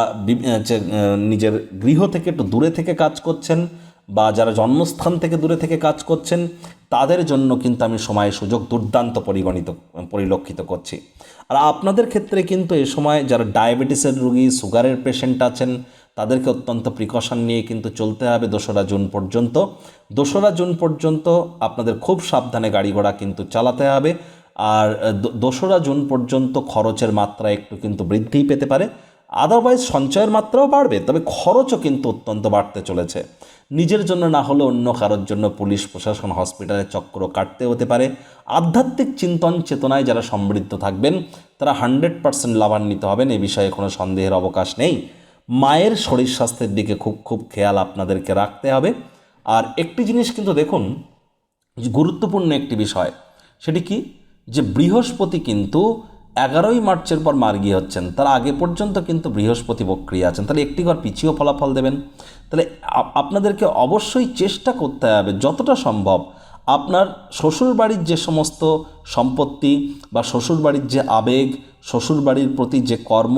নিজের গৃহ থেকে একটু দূরে থেকে কাজ করছেন, বা যারা জন্মস্থান থেকে দূরে থেকে কাজ করছেন, তাদের জন্য কিন্তু আমি সময় সুযোগ দুর্দান্ত পরিলক্ষিত করছি। আর আপনাদের ক্ষেত্রে কিন্তু এ সময় যারা ডায়াবেটিসের রোগী, সুগারের পেশেন্ট আছেন, তাদেরকে অত্যন্ত প্রিকশন নিয়ে কিন্তু চলতে হবে 2রা জুন পর্যন্ত। 2রা জুন পর্যন্ত আপনাদের খুব সাবধানে গাড়ি ঘোড়া কিন্তু চালাতে হবে। আর 2রা জুন পর্যন্ত খরচের মাত্রা একটু কিন্তু বৃদ্ধিই পেতে পারে। আদারওয়াইজ সঞ্চয়ের মাত্রাও বাড়বে, তবে খরচও কিন্তু অত্যন্ত বাড়তে চলেছে। নিজের জন্য না হলে অন্য কারোর জন্য পুলিশ প্রশাসন, হসপিটালের চক্র কাটতে হতে পারে। আধ্যাত্মিক চিন্তন চেতনায় যারা সমৃদ্ধ থাকবেন তারা 100% লাভান্বিত হবেন, এ বিষয়ে কোনো সন্দেহের অবকাশ নেই। মায়ের শরীর স্বাস্থ্যের দিকে খুব খেয়াল আপনাদেরকে রাখতে হবে। আর একটি জিনিস কিন্তু দেখুন, গুরুত্বপূর্ণ একটি বিষয়, সেটি কি, যে বৃহস্পতি কিন্তু 11ই মার্চের পর মার্গী হচ্ছেন, তার আগে পর্যন্ত কিন্তু বৃহস্পতি বক্রিয় আছেন। তাহলে একটি ঘর পিছিয়েও ফলাফল দেবেন। তাহলে আপনাদেরকে অবশ্যই চেষ্টা করতে হবে যতটা সম্ভব আপনার শ্বশুরবাড়ির যে সমস্ত সম্পত্তি বা শ্বশুরবাড়ির যে আবেগ শ্বশুরবাড়ির প্রতি যে কর্ম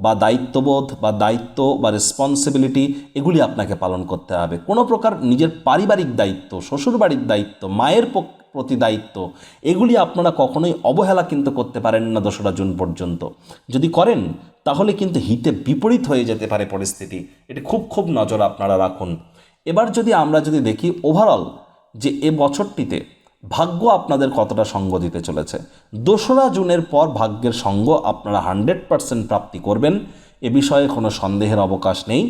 বা দায়িত্ববোধ বা দায়িত্ব বা রেসপন্সিবিলিটি, এগুলি আপনাকে পালন করতে হবে। কোনো প্রকার নিজের পারিবারিক দায়িত্ব, শ্বশুরবাড়ির দায়িত্ব, মায়ের প্রতি দায়িত্ব, এগুলি আপনারা কখনোই অবহেলা কিন্তু করতে পারেন না 2রা জুন পর্যন্ত। যদি করেন তাহলে কিন্তু হিতে বিপরীত হয়ে যেতে পারে পরিস্থিতি। এটি খুব খুব নজর আপনারা রাখুন। এবার আমরা যদি দেখি ওভারঅল যে এ বছরটিতে ভাগ্য আপনাদের কতটা সঙ্গ দিতে চলেছে। 2রা জুনের পর ভাগ্যের সঙ্গ আপনারা 100% প্রাপ্তি করবেন, এ বিষয়ে কোনো সন্দেহের অবকাশ নেই।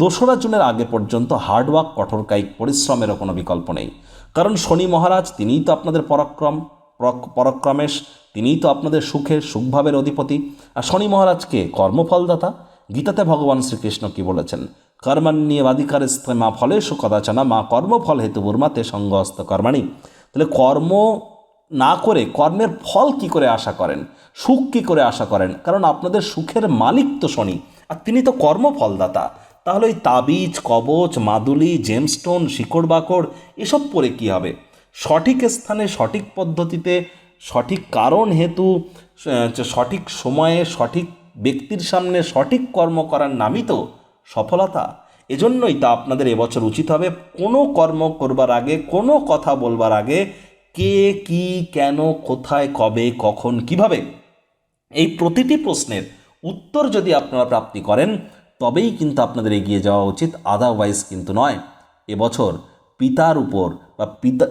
2রা জুনের আগে পর্যন্ত হার্ডওয়ার্ক, কঠোর কায়িক পরিশ্রমেরও কোনো বিকল্প নেই। কারণ শনি মহারাজ তিনিই তো আপনাদের পরাক্রমেশ, তিনিই তো আপনাদের সুখভাবের অধিপতি। আর শনি মহারাজকে কর্মফলদাতা। গীতাতে ভগবান শ্রীকৃষ্ণ কি বলেছেন? কর্মাণ্যেবাধিকারস্তে মা ফলেষু কদাচনা মা কর্মফল হেতু বুর্মাতে সঙ্গস্ত কর্মাণি। তাহলে কর্ম না করে কর্মের ফল কি করে আশা করেন, সুখ কি করে আশা করেন? কারণ আপনাদের সুখের মালিক তো শনি, আর তিনি তো কর্মফলদাতা। তাহলে ওই তাবিজ, কবচ, মাদুলি, জেমস্টোন, শিকড় বাকড় এসব পরে কী হবে? সঠিক স্থানে, সঠিক পদ্ধতিতে, সঠিক কারণ হেতু, সঠিক সময়ে, সঠিক ব্যক্তির সামনে সঠিক কর্ম করার নামই তো সফলতা। এজন্যই তা আপনাদের এবছর উচিত হবে কোনো কর্ম করবার আগে, কোনো কথা বলবার আগে কে, কি, কেন, কোথায়, কবে, কখন, কিভাবে, এই প্রতিটি প্রশ্নের উত্তর যদি আপনারা প্রাপ্তি করেন তবেই কিন্তু আপনাদের এগিয়ে যাওয়া উচিত, আদারওয়াইজ কিন্তু নয়। এবছর পিতার উপর বা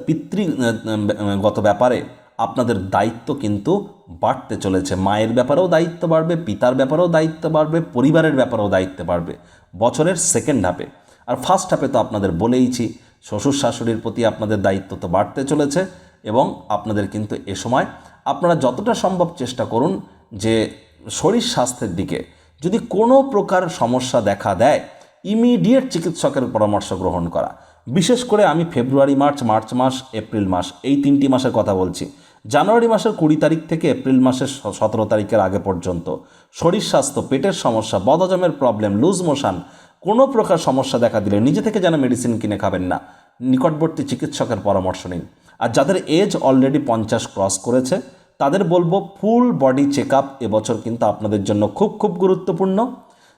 পিতৃগত ব্যাপারে আপনাদের দায়িত্ব কিন্তু বাড়তে চলেছে। মায়ের ব্যাপারেও দায়িত্ব বাড়বে, পিতার ব্যাপারেও দায়িত্ব বাড়বে, পরিবারের ব্যাপারেও দায়িত্ব বাড়বে বছরের সেকেন্ড হাফে। আর ফার্স্ট হাফে তো আপনাদের বলেইছি, শ্বশুর শাশুড়ির প্রতি আপনাদের দায়িত্ব তো বাড়তে চলেছে। এবং আপনাদের কিন্তু এ সময় আপনারা যতটা সম্ভব চেষ্টা করুন যে শরীর স্বাস্থ্যের দিকে যদি কোনো প্রকার সমস্যা দেখা দেয় ইমিডিয়েট চিকিৎসকের পরামর্শ গ্রহণ করা। বিশেষ করে আমি ফেব্রুয়ারি মার্চ মাস, এপ্রিল মাস, এই 3টি মাসের কথা বলছি। জানুয়ারি মাসের 20 তারিখ থেকে এপ্রিল মাসের 17 তারিখের আগে পর্যন্ত শরীর স্বাস্থ্য, পেটের সমস্যা, বদহজমের প্রবলেম, লুজ মোশন, কোনো প্রকার সমস্যা দেখা দিলে নিজে থেকে যেন মেডিসিন কিনে খাবেন না, নিকটবর্তী চিকিৎসকের পরামর্শ নিন। আর যাদের এজ অলরেডি 50 ক্রস করেছে তাদের বলবো ফুল বডি চেক আপ এবছর কিন্তু আপনাদের জন্য খুব খুব গুরুত্বপূর্ণ।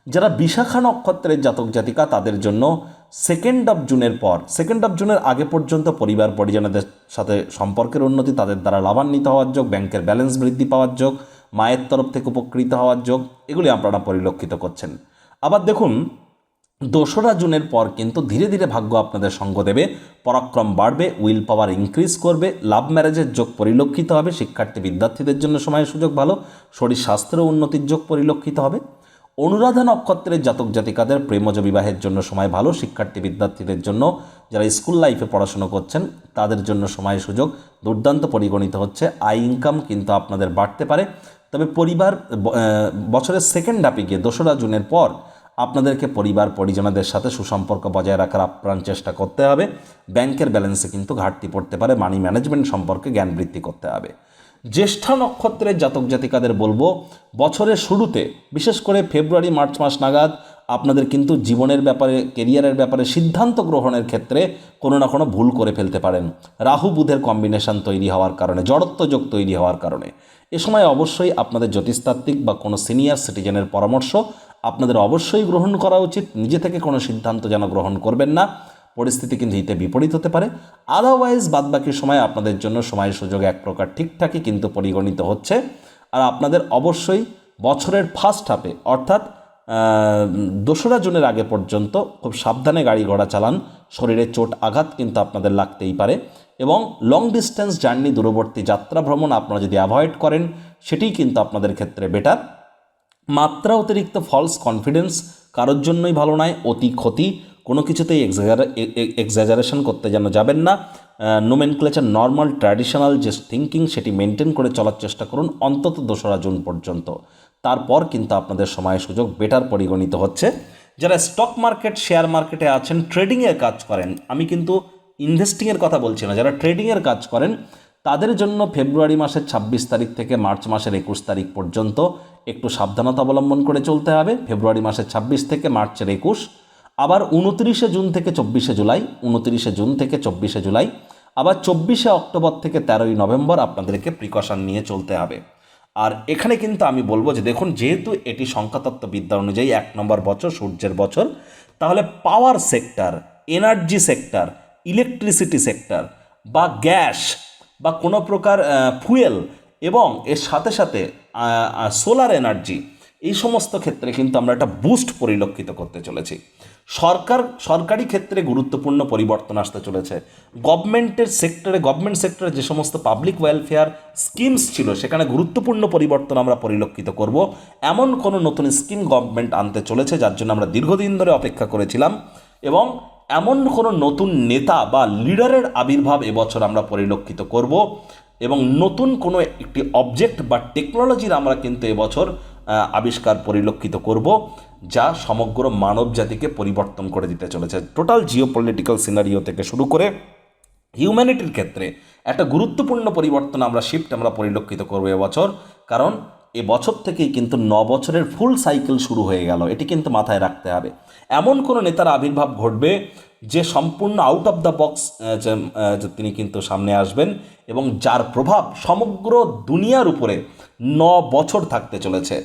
যারা বিশাখা নক্ষত্রের জাতক জাতিকা তাদের জন্য 2 জুনের আগে পর্যন্ত পরিবার পরিজনদের সাথে সম্পর্কের উন্নতি, তাদের দ্বারা লাভান্বিত হওয়ার যোগ, ব্যাংকের ব্যালেন্স বৃদ্ধি পাওয়ার যোগ, মায়ের তরফ থেকে উপকৃত হওয়ার যোগ, এগুলি আপনারা পরিলক্ষিত করছেন। আবার দেখুন 2রা জুনের পর কিন্তু ধীরে ধীরে ভাগ্য আপনাদের সঙ্গ দেবে, পরাক্রম বাড়বে, উইল পাওয়ার ইনক্রিজ করবে, লাভ ম্যারেজের যোগ পরিলক্ষিত হবে, শিক্ষার্থী বিদ্যার্থীদের জন্য সময় সুযোগ ভালো, শরীর স্বাস্থ্যেরও উন্নতির যোগ পরিলক্ষিত হবে। অনুরাধা নক্ষত্রের জাতক জাতিকাদের প্রেমজ বিবাহের জন্য সময় ভালো, শিক্ষার্থী বিদ্যার্থীদের জন্য যারা স্কুল লাইফে পড়াশুনো করছেন তাদের জন্য সময় সুযোগ দুর্দান্ত পরিগণিত হচ্ছে। আয় ইনকাম কিন্তু আপনাদের বাড়তে পারে। তবে বছরের সেকেন্ড হাফে গিয়ে 2রা জুনের পর আপনাদেরকে পরিবার পরিজনদের সাথে সুসম্পর্ক বজায় রাখার আপ্রাণ চেষ্টা করতে হবে। ব্যাংকের ব্যালেন্সে কিন্তু ঘাটতি পড়তে পারে, মানি ম্যানেজমেন্ট সম্পর্কে জ্ঞান বৃদ্ধি করতে হবে। জ্যেষ্ঠা নক্ষত্রের জাতক জাতিকাদের বলবো বছরের শুরুতে বিশেষ করে ফেব্রুয়ারি মার্চ মাস নাগাদ আপনাদের কিন্তু জীবনের ব্যাপারে, কেরিয়ারের ব্যাপারে সিদ্ধান্ত গ্রহণের ক্ষেত্রে কোনো না কোনো ভুল করে ফেলতে পারেন। রাহু বুধের কম্বিনেশন তৈরি হওয়ার কারণে, জড়ত্ব যোগ তৈরি হওয়ার কারণে এ সময় অবশ্যই আপনাদের জ্যোতিষতাত্ত্বিক বা কোনো সিনিয়র সিটিজেনের পরামর্শ আপনাদের অবশ্যই গ্রহণ করা উচিত। নিজে থেকে কোনো সিদ্ধান্ত যেন গ্রহণ করবেন না, পরিস্থিতি কিন্তু হিতে বিপরীত হতে পারে। আদারওয়াইজ বাদবাকি সময় আপনাদের জন্য সময় সুযোগ এক প্রকার ঠিকঠাকই কিন্তু পরিগণিত হচ্ছে। আর আপনাদের অবশ্যই বছরের ফার্স্ট হাফে অর্থাৎ 2রা জুনের আগে পর্যন্ত খুব সাবধানে গাড়ি ঘোড়া চালান, শরীরে চোট আঘাত কিন্তু আপনাদের লাগতেই পারে। এবং লং ডিস্টেন্স জার্নি, দূরবর্তী যাত্রা ভ্রমণ আপনারা যদি অ্যাভয়েড করেন সেটিই কিন্তু আপনাদের ক্ষেত্রে বেটার। মাত্রা অতিরিক্ত ফলস কনফিডেন্স কারোর জন্যই ভালো নয়, অতি ক্ষতি, কোনো কিছুতেই এক্সাজারেশন করতে যেন যাবেন না। নোমেনক্লেচার নর্মাল ট্র্যাডিশনাল যে থিঙ্কিং সেটি মেনটেন করে চলার চেষ্টা করুন অন্তত 2রা জুন পর্যন্ত। তারপর কিন্তু আপনাদের সময় সুযোগ বেটার পরিগণিত হচ্ছে। যারা স্টক মার্কেট, শেয়ার মার্কেটে আছেন, ট্রেডিংয়ের কাজ করেন, আমি কিন্তু ইনভেস্টিংয়ের কথা বলছি না, যারা ট্রেডিংয়ের কাজ করেন তাদের জন্য ফেব্রুয়ারি মাসের 26 তারিখ থেকে মার্চ মাসের 21 তারিখ পর্যন্ত একটু সাবধানতা অবলম্বন করে চলতে হবে। ফেব্রুয়ারি মাসের 26 থেকে মার্চের 21, আবার 29শে জুন থেকে 24শে জুলাই, 29শে জুন থেকে 24শে জুলাই, আবার 24শে অক্টোবর থেকে 13ই নভেম্বর আপনাদেরকে প্রিকশন নিয়ে চলতে হবে। আর এখানে কিন্তু আমি বলবো যে দেখুন, যেহেতু এটি সংখ্যাতত্ত্ববিদ্যা অনুযায়ী 1 নম্বর বছর সূর্যের বছর, তাহলে power sector, energy sector, electricity sector বা গ্যাস বা কোনো প্রকার ফুয়েল এবং এর সাথে সাথে সোলার এনার্জি, এই সমস্ত ক্ষেত্রে কিন্তু আমরা একটা বুস্ট পরিলক্ষিত করতে চলেছি। সরকারি ক্ষেত্রে গুরুত্বপূর্ণ পরিবর্তন আসতে চলেছে। গভর্নমেন্ট সেক্টরে যে সমস্ত পাবলিক ওয়েলফেয়ার স্কিমস ছিল সেখানে গুরুত্বপূর্ণ পরিবর্তন আমরা পরিলক্ষিত করব। এমন কোনো নতুন স্কিম গভর্নমেন্ট আনতে চলেছে যার জন্য আমরা দীর্ঘদিন ধরে অপেক্ষা করেছিলাম, এবং এমন কোনো নতুন নেতা বা লিডারের আবির্ভাব এবছর আমরা পরিলক্ষিত করব, এবং নতুন কোনো একটি অবজেক্ট বা টেকনোলজির আমরা কিন্তু এবছর আবিষ্কার পরিলক্ষিত করব, যা সমগ্র মানব জাতিকে পরিবর্তন করে দিতে চলেছে। টোটাল জিওপলিটিক্যাল সিনারিও থেকে শুরু করে হিউম্যানিটির ক্ষেত্রে একটা গুরুত্বপূর্ণ পরিবর্তন আমরা পরিলক্ষিত করব এবছর। কারণ এবছর থেকেই কিন্তু 9 বছরের ফুল সাইকেল শুরু হয়ে গেল, এটি কিন্তু মাথায় রাখতে হবে। এমন কোনো নেতার আবির্ভাব ঘটবে যে সম্পূর্ণ আউট অফ দ্য বক্স তিনি কিন্তু সামনে আসবেন, এবং যার প্রভাব সমগ্র দুনিয়ার উপরে 9 বছর থাকতে চলেছে।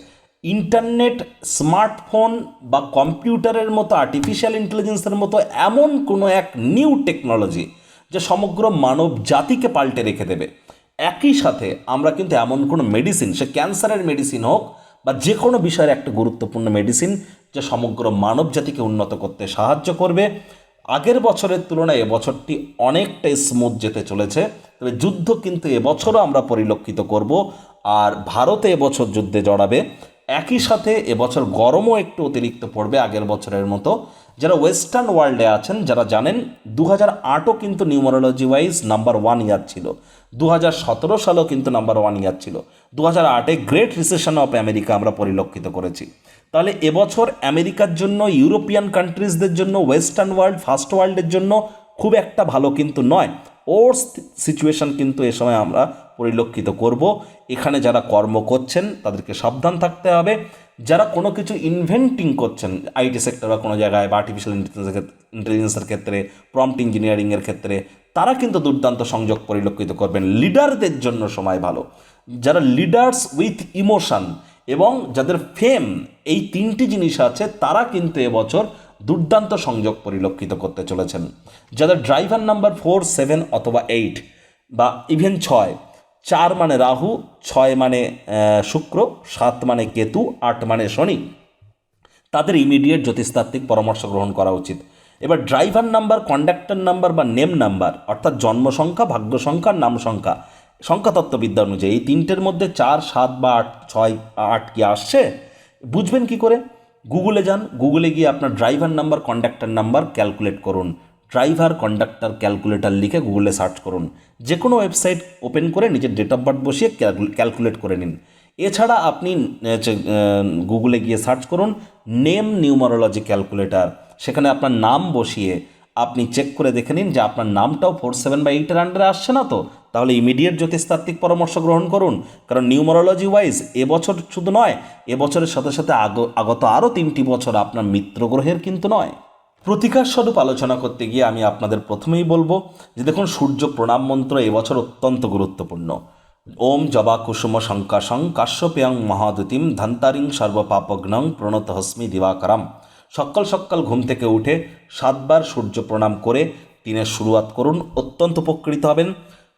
ইন্টারনেট, স্মার্টফোন বা কম্পিউটারের মতো, আর্টিফিশিয়াল ইন্টেলিজেন্সের মতো এমন কোনো এক নিউ টেকনোলজি যে সমগ্র মানব জাতিকে পাল্টে রেখে দেবে। একই সাথে আমরা কিন্তু এমন কোনো মেডিসিন, সে ক্যান্সারের মেডিসিন হোক বা যে কোনো বিষয়ের একটা গুরুত্বপূর্ণ মেডিসিন, যে সমগ্র মানব জাতিকে উন্নত করতে সাহায্য করবে। আগের বছরের তুলনায় এবছরটি অনেকটা স্মুথ যেতে চলেছে। তবে যুদ্ধ কিন্তু এবছরও আমরা পরিলক্ষিত করব, আর ভারতে এবছর যুদ্ধে জড়াবে। একই সাথে এবছর গরমও একটু অতিরিক্ত পড়বে আগের বছরের মতো। যারা ওয়েস্টার্ন ওয়ার্ল্ডে আছেন, যারা জানেন 2008ও কিন্তু নিউমারোলজি ওয়াইজ নাম্বার 1 ইয়ার ছিল, 2017 সালেও কিন্তু নাম্বার 1 ইয়ার ছিল, 2008-এ গ্রেট রিসেশন অফ আমেরিকা আমরা পরিলক্ষিত করেছি। তাহলে এবছর আমেরিকার জন্য, ইউরোপিয়ান কান্ট্রিজদের জন্য, ওয়েস্টার্ন ওয়ার্ল্ড, ফার্স্ট ওয়ার্ল্ডের জন্য খুব একটা ভালো কিন্তু নয়। ওর সিচুয়েশন কিন্তু এ সময় আমরা পরিলক্ষিত করব। এখানে যারা কর্ম করছেন তাদেরকে সাবধান থাকতে হবে। যারা কোনো কিছু ইনভেন্টিং করছেন আইটি সেক্টর বা কোনো জায়গায়, বা আর্টিফিশিয়াল ইন্টেলিজেন্সের ক্ষেত্রে, প্রম্পট ইঞ্জিনিয়ারিংয়ের ক্ষেত্রে, তারা কিন্তু দুর্দান্ত সংযোগ পরিলক্ষিত করবেন। লিডারদের জন্য সময় ভালো, যারা লিডার্স উইথ ইমোশন এবং যাদের ফেম, এই 3টি জিনিস আছে, তারা কিন্তু এবছর দুর্দান্ত সংযোগ পরিলক্ষিত করতে চলেছেন। যাদের ড্রাইভার নাম্বার 4, 7 অথবা 8 বা ইভেন 6, 4 মানে রাহু, 6 মানে শুক্র, 7 মানে কেতু, 8 মানে শনি, তাদের ইমিডিয়েট জ্যোতিষতাত্ত্বিক পরামর্শ গ্রহণ করা উচিত। এবার ড্রাইভার নাম্বার, কন্ডাক্টর নাম্বার বা নেম নাম্বার, অর্থাৎ জন্ম সংখ্যা, ভাগ্য সংখ্যা, নাম সংখ্যা, সংখ্যাতত্ত্ববিদ্যা অনুযায়ী এই 3টের মধ্যে 4, 7 বা 8, 6, 8 কি আসছে বুঝবেন কি করে? গুগলে যান, গুগলে গিয়ে আপনার driver number, conductor number calculate করুন। ড্রাইভার কন্ডাক্টর ক্যালকুলেটর লিখে গুগলে সার্চ করুন। যে কোনো ওয়েবসাইট ওপেন করে নিজের ডেট অফ বার্থ বসিয়ে ক্যালকুলেট করে নিন। এছাড়া আপনি গুগলে গিয়ে সার্চ করুন নেম নিউমারোলজি ক্যালকুলেটর, সেখানে আপনার নাম বসিয়ে আপনি চেক করে দেখে নিন যে আপনার নামটাও 4, 7 বা 8-এর আন্ডারে আসছে না তো, তাহলে ইমিডিয়েট জ্যোতিষতাত্ত্বিক পরামর্শ গ্রহণ করুন। কারণ নিউমারোলজি ওয়াইজ এবছর শুধু নয়, এবছরের সাথে সাথে আগত আরও 3টি বছর আপনার মিত্র গ্রহের কিন্তু নয়। প্রতিকার স্বরূপ আলোচনা করতে গিয়ে আমি আপনাদের প্রথমেই বলবো যে দেখুন, সূর্য প্রণাম মন্ত্র এবছর অত্যন্ত গুরুত্বপূর্ণ। ওম জবা কুসুম শঙ্কাশং কাশ্যপেয়ং মহাদুতিম ধন্তারিং সর্বপাপগ্নং প্রণতহস্মি দিবাকরম। সকাল সকাল ঘুম থেকে উঠে 7 বার সূর্য প্রণাম করে দিনের শুরুয়াত করুন, অত্যন্ত উপকৃত হবেন।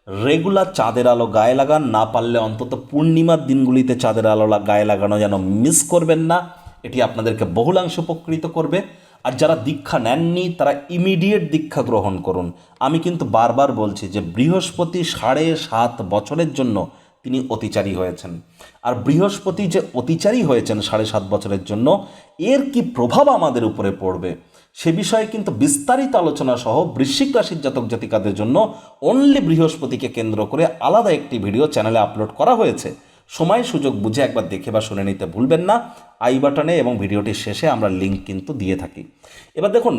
রেগুলার চাঁদের আলো গায়ে লাগান, না পারলে অন্তত পূর্ণিমার দিনগুলিতে চাঁদের আলো গায়ে লাগানো যেন মিস করবেন না, এটি আপনাদেরকে বহুলাংশ উপকৃত করবে। আর যারা দীক্ষা নেননি তারা ইমিডিয়েট দীক্ষা গ্রহণ করুন। আমি কিন্তু বারবার বলছি যে বৃহস্পতি 7.5 বছরের জন্য তিনি অতিচারী হয়েছেন, আর বৃহস্পতি যে অতিচারী হয়েছেন 7.5 বছরের জন্য, এর কি প্রভাব আমাদের উপরে পড়বে সে বিষয়ে কিন্তু বিস্তারিত আলোচনা সহ বৃশ্চিক রাশির জাতক জাতিকাদের জন্য অনলি বৃহস্পতিকে কেন্দ্র করে আলাদা একটি ভিডিও চ্যানেলে আপলোড করা হয়েছে। সময় সুযোগ বুঝে একবার দেখে বা শুনে নিতে ভুলবেন না। আই বাটনে এবং ভিডিওটির শেষে আমরা লিঙ্ক কিন্তু দিয়ে থাকি। এবার দেখুন,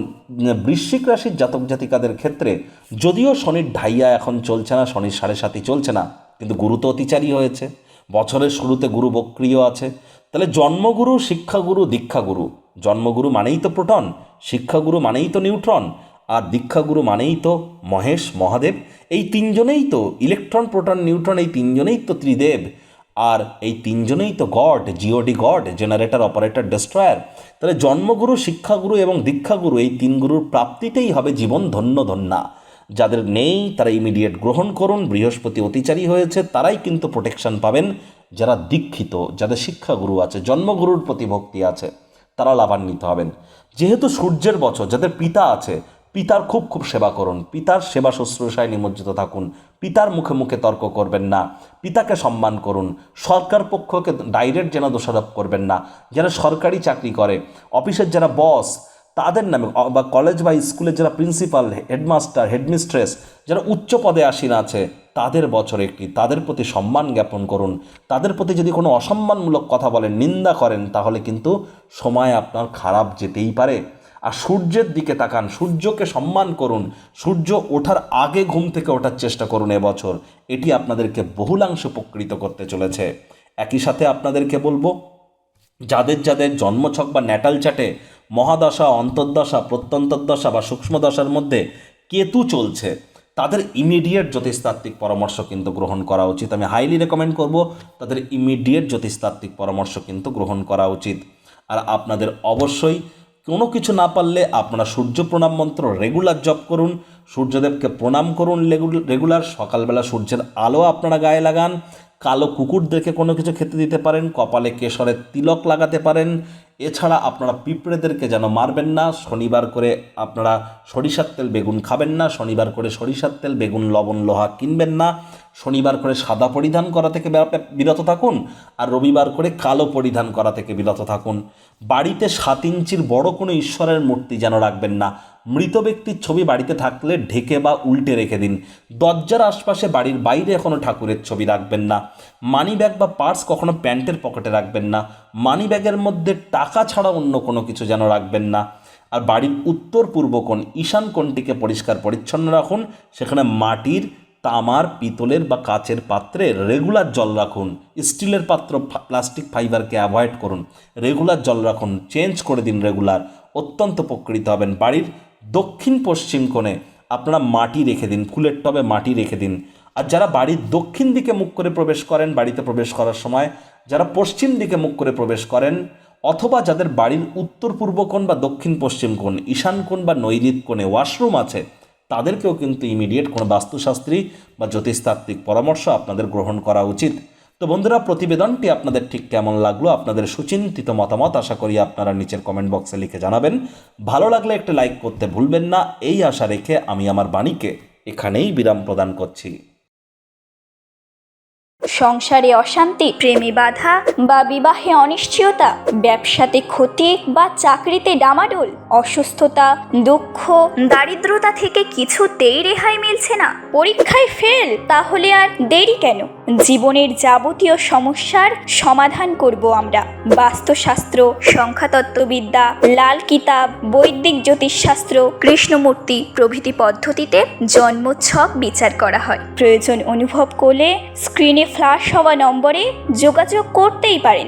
বৃশ্চিক রাশির জাতক জাতিকাদের ক্ষেত্রে যদিও শনির ঢাইয়া এখন চলছে না, শনির 7.5 চলছে না, কিন্তু গুরু তো অতিচারী হয়েছে। বছরের শুরুতে গুরু বক্রিয় আছে। তাহলে জন্মগুরু, শিক্ষাগুরু, দীক্ষাগুরু, জন্মগুরু মানেই তো প্রোটন, শিক্ষাগুরু মানেই তো নিউট্রন, আর দীক্ষাগুরু মানেই তো মহেশ, মহাদেব। এই 3জনেই তো ইলেকট্রন, প্রোটন, নিউট্রন, এই 3জনেই তো ত্রিদেব। আর এই তিনজনেই তো god, G O D god, generator, operator, destroyer. তাহলে জন্মগুরু, শিক্ষাগুরু এবং দীক্ষাগুরু, এই তিন গুরুর প্রাপ্তিতেই হবে জীবন ধন্য ধন্যা। যাদের নেই তারা ইমিডিয়েট গ্রহণ করুন। বৃহস্পতি অতিচারী হয়েছে, তারাই কিন্তু প্রোটেকশন পাবেন। যারা দীক্ষিত, যাদের শিক্ষাগুরু আছে, জন্মগুরুর প্রতি ভক্তি আছে, তারা লাভান্বিত হবেন। যেহেতু সূর্যের বছর, যাদের পিতা আছে, পিতার খুব খুব সেবা করুন, পিতার সেবা শুশ্রূষায় নিমজ্জিত থাকুন, পিতার মুখে মুখে তর্ক করবেন না, পিতাকে সম্মান করুন। সরকার পক্ষকে ডাইরেক্ট যেন দোষারোপ করবেন না। যারা সরকারি চাকরি করে, অফিসের যারা বস, তাদের নামে, বা কলেজ বা স্কুলের যারা প্রিন্সিপাল, হেডমাস্টার, হেডমিস্ট্রেস, যারা উচ্চ পদে আসীন আছে, তাদের বছর একটি, তাদের প্রতি সম্মান জ্ঞাপন করুন। তাদের প্রতি যদি কোনো অসম্মানমূলক কথা বলেন, নিন্দা করেন, তাহলে কিন্তু সময় আপনার খারাপ যেতেই পারে। আর সূর্যের দিকে তাকান, সূর্যকে সম্মান করুন, সূর্য ওঠার আগে ঘুম থেকে ওঠার চেষ্টা করুন এবছর। এটি আপনাদেরকে বহুলাংশে উপকৃত করতে চলেছে। একই সাথে আপনাদেরকে বলবো, যাদের যাদের জন্মছক বা ন্যাটাল চার্টে মহাদশা, অন্তর্দশা, প্রত্যন্তর্দশা বা সূক্ষ্মদশার মধ্যে কেতু চলছে, তাদের ইমিডিয়েট জ্যোতিষতাত্ত্বিক পরামর্শ কিন্তু গ্রহণ করা উচিত। আমি হাইলি রেকমেন্ড করব তাদের ইমিডিয়েট জ্যোতিষতাত্ত্বিক পরামর্শ কিন্তু গ্রহণ করা উচিত। আর আপনাদের অবশ্যই কোনো কিছু না পারলে আপনারা সূর্য প্রণাম মন্ত্র রেগুলার জপ করুন, সূর্যদেবকে প্রণাম করুন রেগুলার। সকালবেলা সূর্যের আলো আপনারা গায়ে লাগান, কালো কুকুরদেরকে কোনো কিছু খেতে দিতে পারেন, কপালে কেশরের তিলক লাগাতে পারেন। এছাড়া আপনারা পিঁপড়েদেরকে যেন মারবেন না। শনিবার করে আপনারা সরিষার তেল বেগুন খাবেন না, শনিবার করে সরিষার তেল বেগুন লবণ লোহা কিনবেন না, শনিবার করে সাদা পরিধান করা থেকে বিরত থাকুন, আর রবিবার করে কালো পরিধান করা থেকে বিরত থাকুন। বাড়িতে 7 ইঞ্চির বড় কোনো ঈশ্বরের মূর্তি যেন রাখবেন না। মৃত ব্যক্তির ছবি বাড়িতে থাকলে ঢেকে বা উল্টে রেখে দিন। দরজার আশপাশে বাড়ির বাইরে কোনো ঠাকুরের ছবি রাখবেন না। মানি ব্যাগ বা পার্স কখনো প্যান্টের পকেটে রাখবেন না। মানি ব্যাগের মধ্যে টাকা ছাড়া অন্য কোনো কিছু যেন রাখবেন না। আর বাড়ির উত্তর পূর্ব কোণ, ঈশান কোণটিকে পরিষ্কার পরিচ্ছন্ন রাখুন। সেখানে মাটির, তামার, পিতলের বা কাচের পাত্রে রেগুলার জল রাখুন। স্টিলের পাত্র, প্লাস্টিক, ফাইবারকে অ্যাভয়েড করুন। রেগুলার জল রাখুন, চেঞ্জ করে দিন রেগুলার, অত্যন্ত উপকৃত হবেন। বাড়ির দক্ষিণ পশ্চিম কোণে আপনারা মাটি রেখে দিন, ফুলের টবে মাটি রেখে দিন। আর যারা বাড়ির দক্ষিণ দিকে মুখ করে প্রবেশ করেন, বাড়িতে প্রবেশ করার সময় যারা পশ্চিম দিকে মুখ করে প্রবেশ করেন, অথবা যাদের বাড়ির উত্তর পূর্ব কোণ বা দক্ষিণ পশ্চিম কোণ, ঈশান কোণ বা নৈঋত কোণে ওয়াশরুম আছে, তাদেরকেও কিন্তু ইমিডিয়েট কোনো বাস্তুশাস্ত্রী বা জ্যোতিষতাত্ত্বিক পরামর্শ আপনাদের গ্রহণ করা উচিত। তো বন্ধুরা, প্রতিবেদনটি আপনাদের ঠিক কেমন লাগলো, আপনাদের সুচিন্তিত মতামত আশা করি আপনারা নিচের কমেন্ট বক্সে লিখে জানাবেন। ভালো লাগলে একটি লাইক করতে ভুলবেন না। এই আশা রেখে আমি আমার বাণীকে এখানেই বিরাম প্রদান করছি। সংসারে অশান্তি, প্রেমে বাধা বা বিবাহে অনিশ্চয়তা, ব্যবসাতে ক্ষতি বা চাকরিতে ডামাডোল, অসুস্থতা, দুঃখ, দারিদ্রতা থেকে কিছুতেই রেহাই মিলছে না, পরীক্ষায় ফেল, তাহলে আর দেরি কেন? জীবনের যাবতীয় সমস্যার সমাধান করব আমরা। বাস্তুশাস্ত্র, সংখ্যাতত্ত্ববিদ্যা, লাল কিতাব, বৈদিক জ্যোতিষশাস্ত্র, কৃষ্ণমূর্তি প্রভৃতি পদ্ধতিতে জন্মছক বিচার করা হয়। প্রয়োজন অনুভব করলে স্ক্রিনে ফ্ল্যাশ হওয়া নম্বরে যোগাযোগ করতেই পারেন।